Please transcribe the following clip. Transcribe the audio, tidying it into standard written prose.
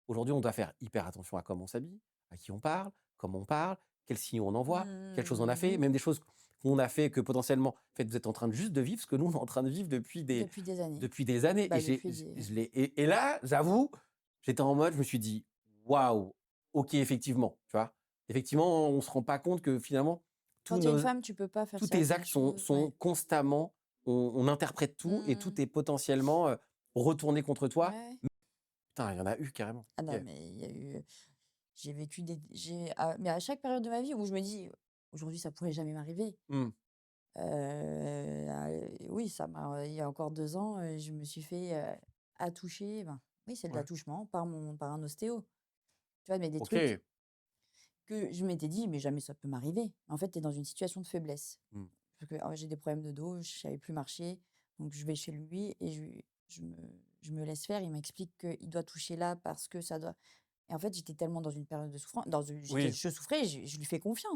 Aujourd'hui, on doit faire hyper attention à comment on s'habille, à qui on parle, comment on parle, quels signaux on envoie, quelles choses on a fait, Mmh. même des choses qu'on a fait que potentiellement, en fait, vous êtes en train de juste de vivre ce que nous, on est en train de vivre Depuis des années. depuis des années. Et Bah, depuis des je l'ai, et là, j'avoue, j'étais en mode, je me suis dit, waouh, ok, effectivement, tu vois. Effectivement, on se rend pas compte que finalement, quand tous tu es une nos, femme, tu peux pas faire tous tes certaines actes choses, sont ouais. constamment, on interprète tout et Mmh. tout est potentiellement retourné contre Ouais, toi. ouais. Putain, il y en a eu carrément. Ah non, Ok. mais il y a eu, j'ai vécu mais à chaque période de ma vie où je me dis: «Aujourd'hui, ça pourrait jamais m'arriver». Hmm. Oui, il y a encore 2 ans, je me suis fait, attoucher, ben, oui, c'est de Ouais. l'attouchement par un ostéo. Tu vois? Mais des trucs Ok. que je m'étais dit: «Mais jamais ça peut m'arriver». En fait, tu es dans une situation de faiblesse. Hmm. Parce que, j'ai des problèmes de dos, je savais plus marcher, donc je vais chez lui et je me laisse faire. Il m'explique qu'il doit toucher là parce que ça doit et en fait, j'étais tellement dans une période de souffrance, Oui. je souffrais, je lui fais confiance.